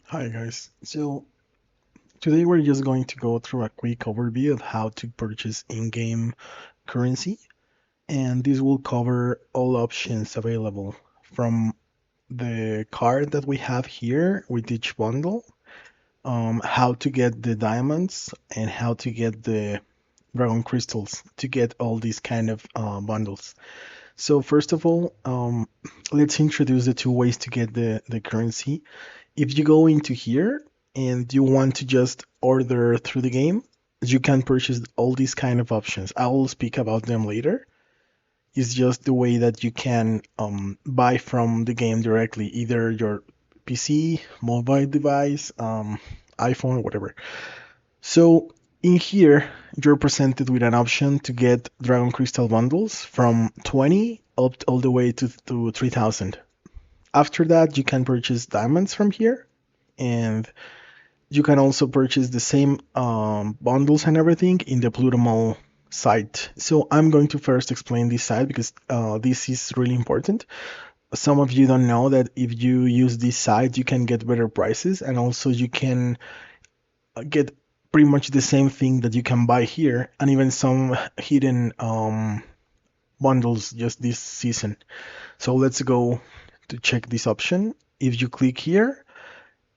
Hi guys. So today we're just going to go through a quick overview of how to purchase in-game currency, and this will cover all options available from the card that we have here with each bundle, how to get the diamonds, and how to get the dragon crystals to get all these kind of bundles. So first of all, let's introduce the two ways to get the currency. If you go into here and you want to just order through the game, you can purchase all these kind of options. I will speak about them later. It's just the way that you can buy from the game directly, either your PC, mobile device, iPhone, whatever. So in here, you're presented with an option to get Dragon Crystal bundles from 20 up all the way to 3000. After that, you can purchase diamonds from here, and you can also purchase the same bundles and everything in the Pluto Mall site. So I'm going to first explain this site because this is really important. Some of you don't know that if you use this site, you can get better prices, and also you can get pretty much the same thing that you can buy here, and even some hidden bundles just this season. So let's go to check this option. If you click here,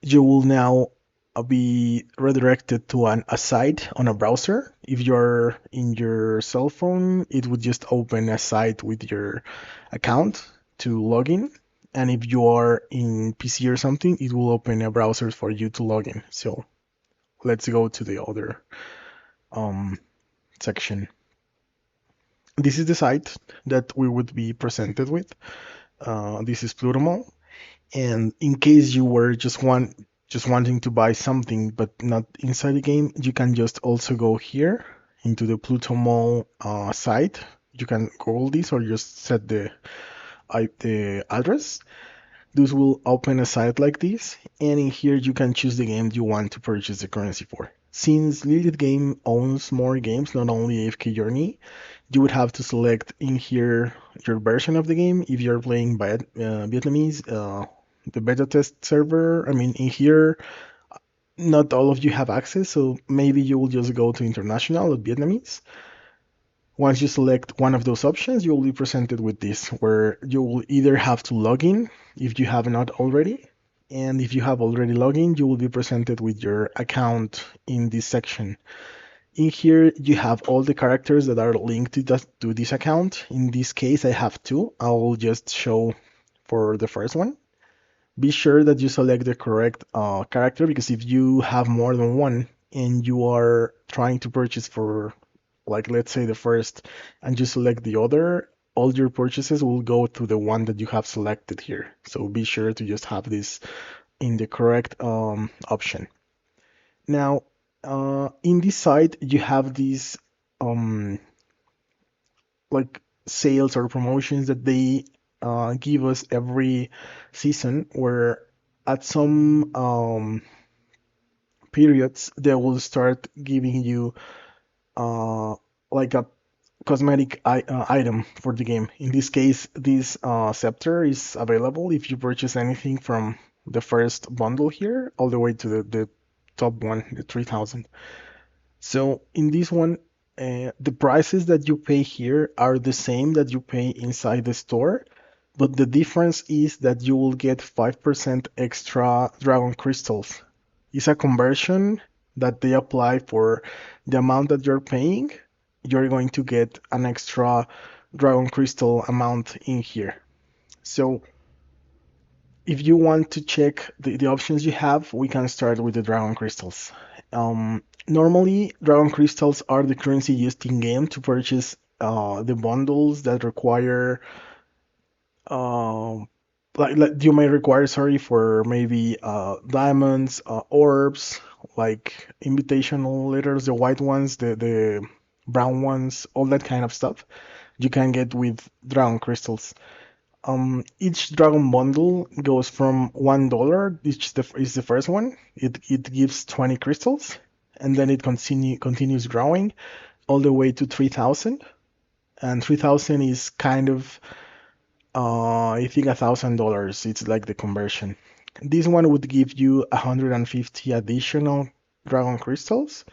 you will now be redirected to a site on a browser. If you're in your cell phone, it would just open a site with your account to log in. And if you are in PC or something, it will open a browser for you to log in. So let's go to the other um, section. This is the site that we would be presented with. This is Plutomal. And in case you were just wanting to buy something but not inside the game, you can just also go here into the Pluto Mall site. You can Google this or just set the address. This will open a site like this, and in here you can choose the game you want to purchase the currency for. Since Lilith Game owns more games, not only AFK Journey, you would have to select in here your version of the game. If you're playing by Vietnamese, the beta test server, I mean, in here, not all of you have access, so maybe you will just go to international or Vietnamese. Once you select one of those options, you will be presented with this, where you will either have to log in if you have not already, and if you have already logged in, you will be presented with your account in this section. In here, you have all the characters that are linked to this account. In this case, I have two. I will just show for the first one. Be sure that you select the correct character, because if you have more than one and you are trying to purchase for, like, let's say the first, and you select the other, all your purchases will go to the one that you have selected here. So be sure to just have this in the correct option. Now, in this site, you have these um, like sales or promotions that they give us every season, where at some periods they will start giving you uh, like a cosmetic item for the game. In this case, this scepter is available if you purchase anything from the first bundle here all the way to the top one, the 3000. So in this one, the prices that you pay here are the same that you pay inside the store, but the difference is that you will get 5% extra dragon crystals. It's a conversion that they apply for the amount that you're paying. You're going to get an extra dragon crystal amount in here. So if you want to check the options you have, we can start with the dragon crystals. Normally, dragon crystals are the currency used in game to purchase the bundles that require, um, like you may require, sorry, for maybe diamonds, orbs, like invitational letters, the white ones, the brown ones, all that kind of stuff. You can get with dragon crystals. Each dragon bundle goes from $1, which is the first one. It gives 20 crystals, and then it continues growing all the way to 3,000. And 3,000 is kind of I think $1,000. It's like the conversion. This one would give you 150 additional dragon crystals,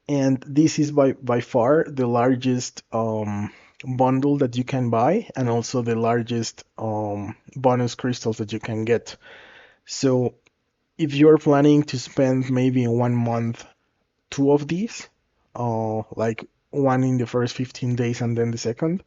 and this is by far the largest bundle that you can buy, and also the largest bonus crystals that you can get. So if you're planning to spend maybe in 1 month two of these, like one in the first 15 days and then the second,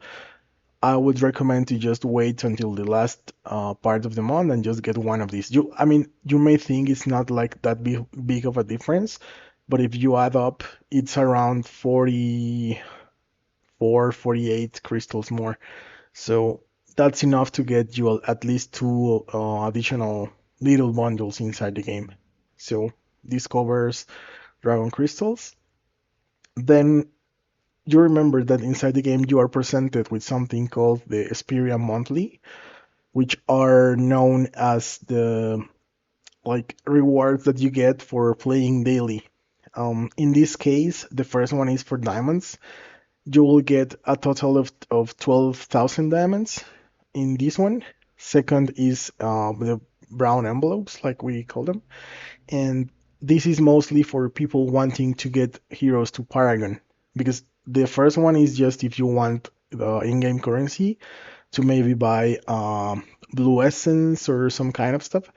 I would recommend to just wait until the last part of the month and just get one of these. I mean, you may think it's not like that big of a difference, but if you add up, it's around 44, 48 crystals more. So that's enough to get you at least two additional little bundles inside the game. So this covers dragon crystals. Then you remember that inside the game you are presented with something called the Xperia Monthly, which are known as the like rewards that you get for playing daily. In this case, the first one is for diamonds. You will get a total of 12,000 diamonds in this one. Second is the brown envelopes, like we call them. And this is mostly for people wanting to get heroes to Paragon. Because the first one is just if you want the in-game currency to maybe buy blue essence or some kind of stuff.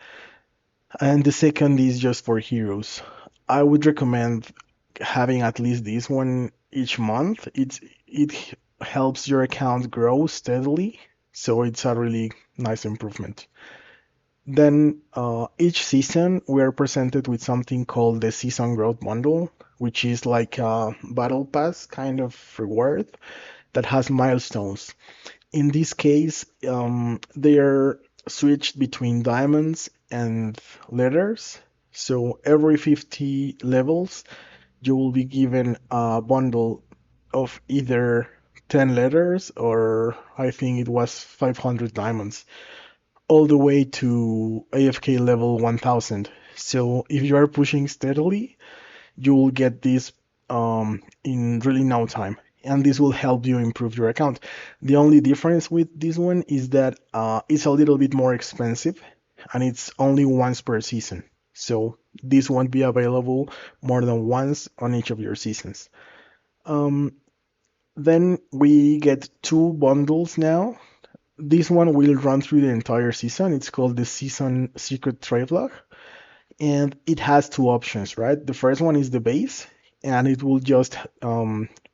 And the second is just for heroes. I would recommend having at least this one each month. It helps your account grow steadily, so it's a really nice improvement. Then each season we are presented with something called the season growth bundle, which is like a battle pass kind of reward that has milestones. In this case, they are switched between diamonds and letters. So every 50 levels, you will be given a bundle of either 10 letters or I think it was 500 diamonds, all the way to AFK level 1000. So if you are pushing steadily, you will get this in really no time. And this will help you improve your account. The only difference with this one is that it's a little bit more expensive and it's only once per season. So this won't be available more than once on each of your seasons. Um, then we get two bundles now. This one will run through the entire season. It's called the Season Secret Travelogue, and it has two options, right? The first one is the base, and it will just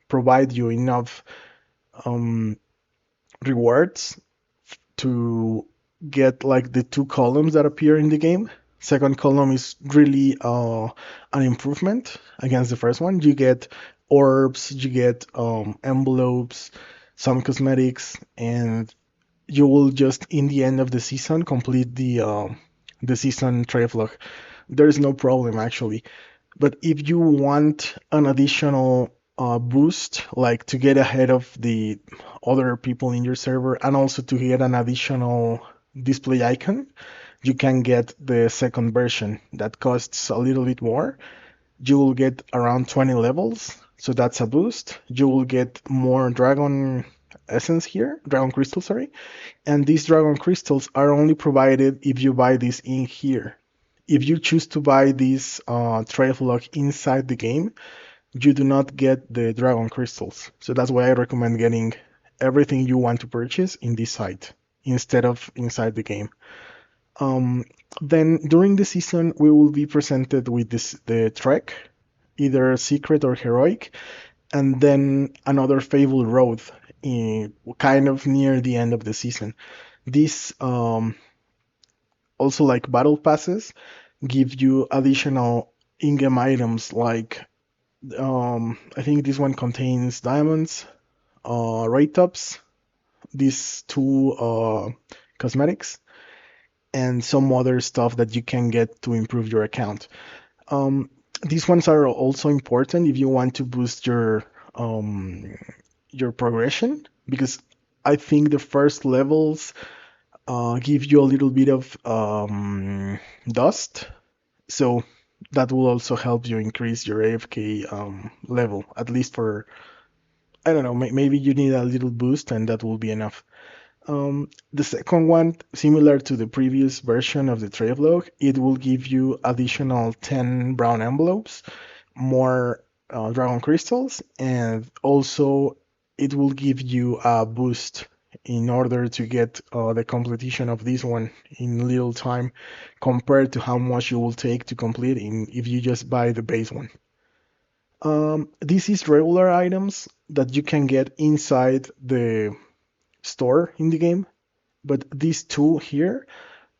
provide you enough um, rewards to get like the two columns that appear in the game. Second column is really an improvement against the first one. You get orbs, you get envelopes, some cosmetics, and you will just in the end of the season complete the season travelogue. There is no problem actually. But if you want an additional boost, like to get ahead of the other people in your server and also to get an additional display icon, you can get the second version that costs a little bit more. You will get around 20 levels, so that's a boost. You will get more dragon essence here, dragon crystal, sorry. And these dragon crystals are only provided if you buy this in here. If you choose to buy this Travelogue inside the game, you do not get the dragon crystals. So that's why I recommend getting everything you want to purchase in this site instead of inside the game. Um, then during the season, we will be presented with the trek, either secret or heroic, and then another Fable Road, kind of near the end of the season. These also like battle passes give you additional in-game items like I think this one contains diamonds, rate ups, these two cosmetics, and some other stuff that you can get to improve your account. These ones are also important if you want to boost your progression because I think the first levels give you a little bit of dust, so that will also help you increase your AFK level, at least for, I don't know, maybe you need a little boost and that will be enough. The second one, similar to the previous version of the trade log, it will give you additional 10 brown envelopes, more dragon crystals, and also it will give you a boost in order to get the completion of this one in little time compared to how much you will take to complete if you just buy the base one. This is regular items that you can get inside the store in the game, but these two here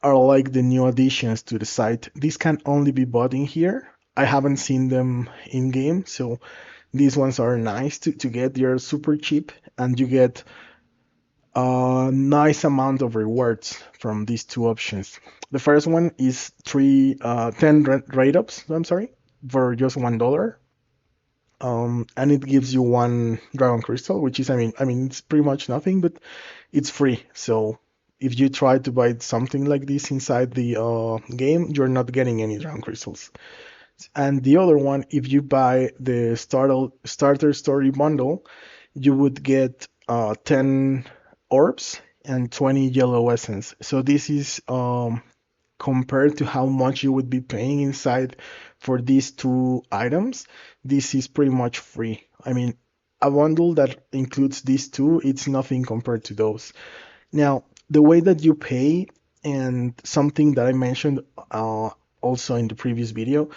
are like the new additions to the site. These can only be bought in here. I haven't seen them in game, so these ones are nice to get. They're super cheap, and you get a nice amount of rewards from these two options. The first one is 10 rate ups, I'm sorry, for just $1. And it gives you one dragon crystal, which is, I mean, it's pretty much nothing, but it's free. So if you try to buy something like this inside the game, you're not getting any dragon crystals. And the other one, if you buy the starter story bundle, you would get 10 orbs and 20 yellow essence. So this is compared to how much you would be paying inside for these two items, this is pretty much free. I mean, a bundle that includes these two, it's nothing compared to those. Now, the way that you pay, and something that I mentioned also in the previous video,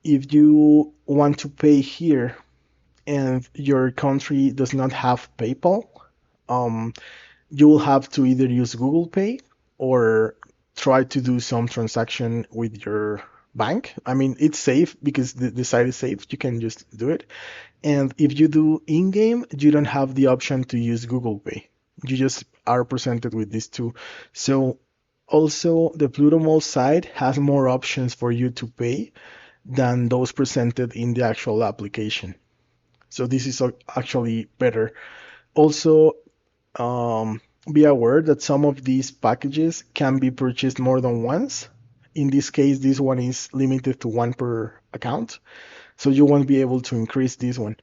if you want to pay here and your country does not have PayPal, um, you will have to either use Google Pay or try to do some transaction with your bank. I mean, it's safe because the site is safe. You can just do it. And if you do in-game, you don't have the option to use Google Pay. You just are presented with these two. So also the Pluto Mall site has more options for you to pay than those presented in the actual application. So this is actually better. Also, um, be aware that some of these packages can be purchased more than once. In this case, this one is limited to one per account, so you won't be able to increase this one.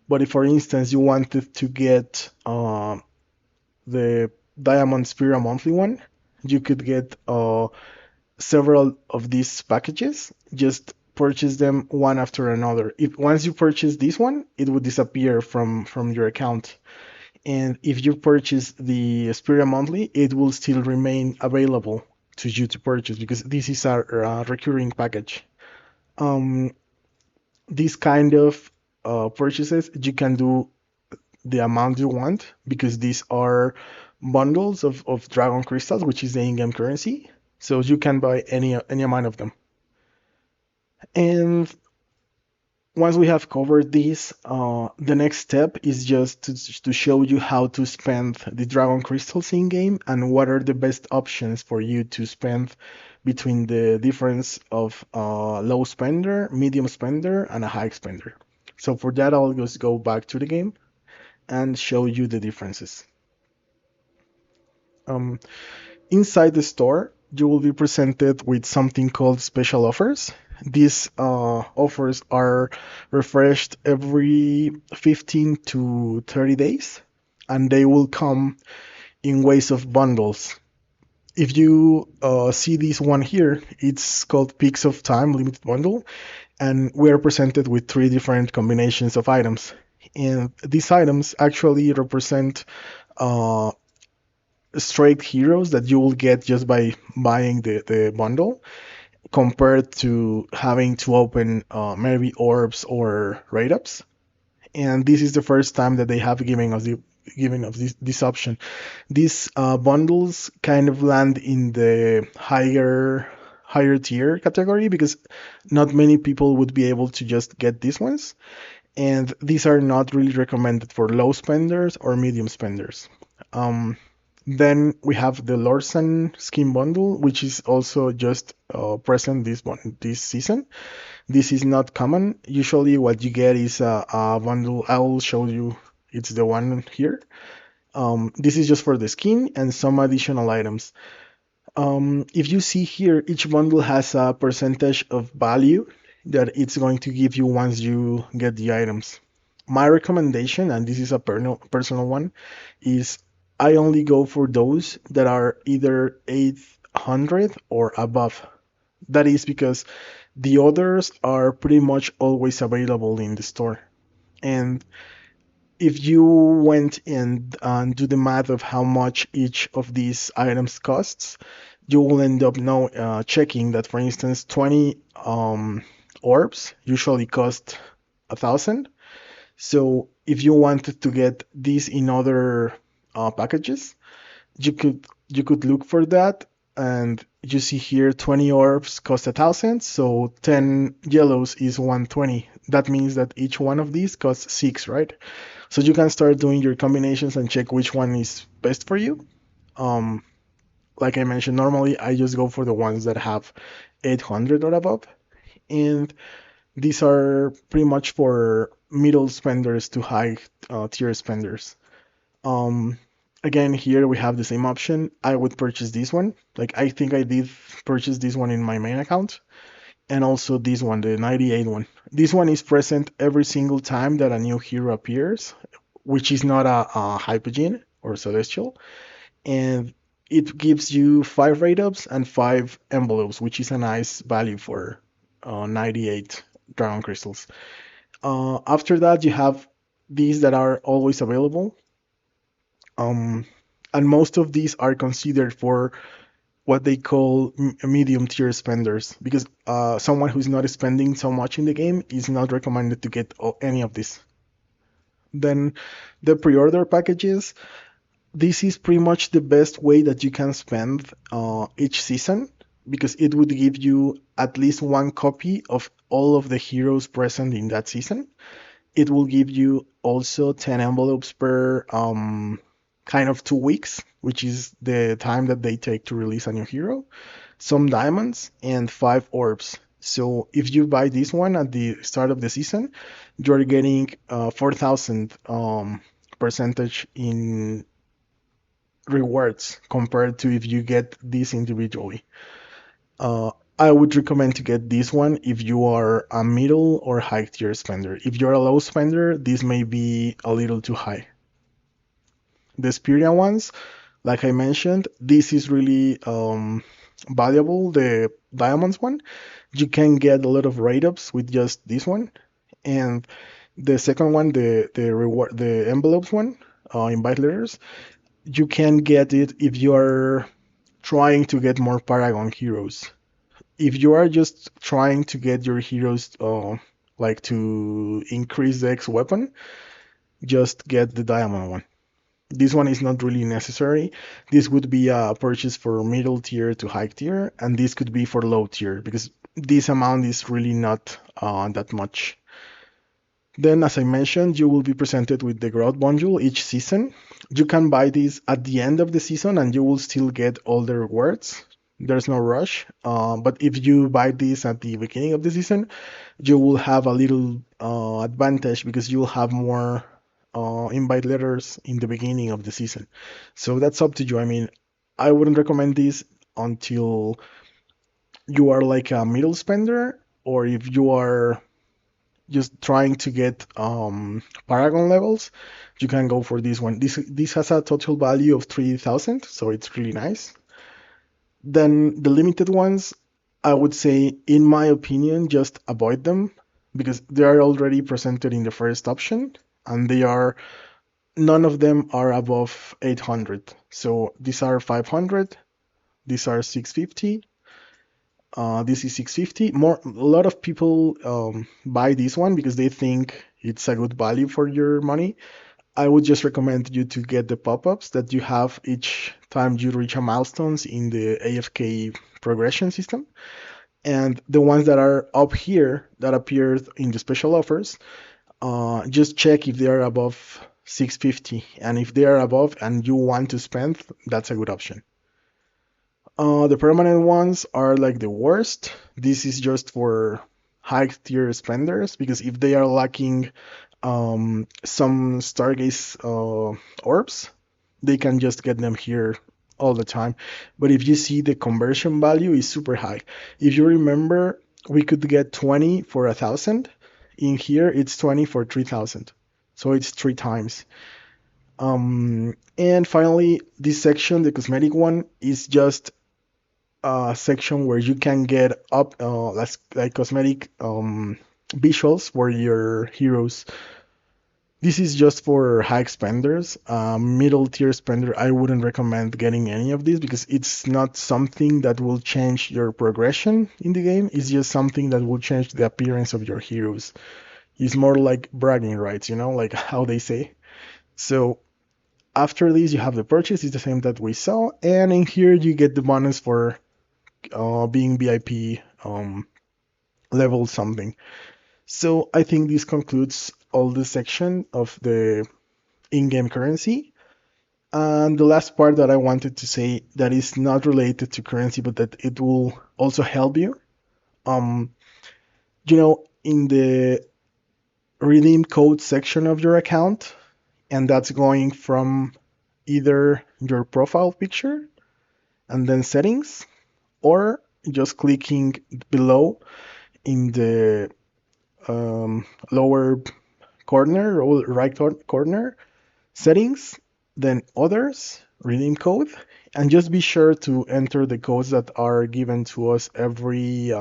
But if, for instance, you wanted to get the Diamond Spira monthly one, you could get several of these packages. Just purchase them one after another. If once you purchase this one, it would disappear from your account. And if you purchase the Xperia monthly, it will still remain available to you to purchase because this is a recurring package. Um, these kind of purchases, you can do the amount you want because these are bundles of Dragon Crystals, which is the in-game currency. So you can buy any amount of them. And once we have covered this, the next step is just to show you how to spend the Dragon Crystals in game and what are the best options for you to spend between the difference of low spender, medium spender, and a high spender. So for that, I'll just go back to the game and show you the differences. Um, Inside the store, you will be presented with something called special offers. These offers are refreshed every 15 to 30 days, and they will come in ways of bundles. If you see this one here, it's called Peaks of Time Limited Bundle, and we are presented with three different combinations of items. And these items actually represent uh, straight heroes that you will get just by buying the bundle compared to having to open maybe orbs or rate ups. And this is the first time that they have given us this option. These bundles kind of land in the higher tier category because not many people would be able to just get these ones. And these are not really recommended for low spenders or medium spenders. Um, then we have the Lorsan skin bundle, which is also just present this season. This is not common. Usually, what you get is a bundle. I will show you. It's the one here. This is just for the skin and some additional items. If you see here, each bundle has a percentage of value that it's going to give you once you get the items. My recommendation, and this is a personal one, is I only go for those that are either 800 or above. That is because the others are pretty much always available in the store. And if you went and do the math of how much each of these items costs, you will end up now checking that, for instance, 20 orbs usually cost 1,000. So if you wanted to get these in other packages, you could look for that, and you see here 20 orbs cost 1,000, so 10 yellows is 120. That means that each one of these costs 6, right? So you can start doing your combinations and check which one is best for you. Um, like I mentioned, normally I just go for the ones that have 800 or above, and these are pretty much for middle spenders to high tier spenders. Um, Again, here we have the same option. I would purchase this one. Like I think I did purchase this one in my main account, and also this one, the 98 one. This one is present every single time that a new hero appears, which is not a hypogean or celestial, and it gives you 5 rate ups and 5 envelopes, which is a nice value for 98 dragon crystals. After that, you have these that are always available. Um, and most of these are considered for what they call medium tier spenders, because someone who's not spending so much in the game is not recommended to get any of this. Then the pre-order packages, this is pretty much the best way that you can spend each season, because it would give you at least one copy of all of the heroes present in that season. It will give you also 10 envelopes per kind of 2 weeks, which is the time that they take to release a new hero, some diamonds, and 5 orbs. So if you buy this one at the start of the season, you're getting 4,000 percentage in rewards compared to if you get this individually. Uh, I would recommend to get this one if you are a middle or high tier spender. If you're a low spender, this may be a little too high. The Spiria ones, like I mentioned, this is really valuable. The Diamonds one, you can get a lot of rate ups with just this one, and the second one, the reward, the envelopes one, invite letters, you can get it if you are trying to get more Paragon heroes. If you are just trying to get your heroes like to increase the X weapon, just get the diamond one. This one is not really necessary. This would be a purchase for middle tier to high tier, and this could be for low tier because this amount is really not that much. Then, as I mentioned, you will be presented with the growth bundle each season. You can buy this at the end of the season and you will still get all the rewards. There's no rush. But if you buy this at the beginning of the season, you will have a little advantage because you will have more invite letters in the beginning of the season. So that's up to you. I mean, I wouldn't recommend this until you are like a middle spender, or if you are just trying to get Paragon levels, you can go for this one. This has a total value of 3,000, so it's really nice. Then the limited ones, I would say, in my opinion, just avoid them because they are already presented in the first option, and they are none of them are above 800. So these are 500, these are 650. This is 650. A lot of people buy this one because they think it's a good value for your money. I would just recommend you to get the pop-ups that you have each time you reach a milestones in the AFK progression system. And the ones that are up here that appeared in the special offers, just check if they are above 650. And if they are above and you want to spend, that's a good option. The permanent ones are like the worst. This is just for high tier spenders because if they are lacking some Stargaze orbs, they can just get them here all the time. But if you see, the conversion value is super high. If you remember, we could get 20 for 1,000. In here, it's 20 for 3,000. So it's 3 times. And finally, this section, the cosmetic one, is just a section where you can get up like cosmetic visuals for your heroes. This is just for high spenders. Middle tier spender, I wouldn't recommend getting any of these because it's not something that will change your progression in the game. It's just something that will change the appearance of your heroes. It's more like bragging rights, like how they say. So after this, you have the purchase. It's the same that we saw, and in here you get the bonus for being VIP level something. So I think this concludes all the section of the in-game currency. And the last part that I wanted to say that is not related to currency, but that it will also help you. Um, in the redeem code section of your account, and that's going from either your profile picture and then settings, or just clicking below in the lower corner or right corner settings, then others, redeem code, and just be sure to enter the codes that are given to us every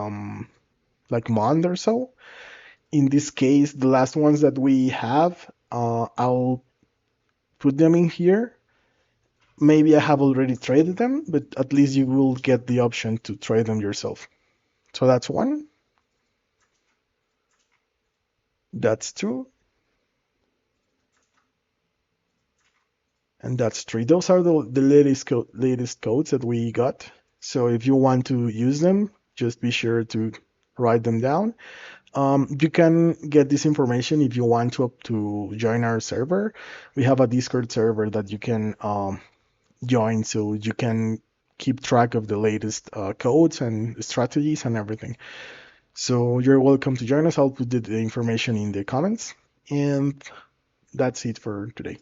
like month or so. In this case, the last ones that we have, I'll put them in here. Maybe I have already traded them, but at least you will get the option to trade them yourself. So that's one, that's two, and that's three. Those are the latest codes that we got. So if you want to use them, just be sure to write them down. You can get this information if you want to join our server. We have a Discord server that you can join, so you can keep track of the latest codes and strategies and everything. So you're welcome to join us. I'll put the information in the comments, and that's it for today.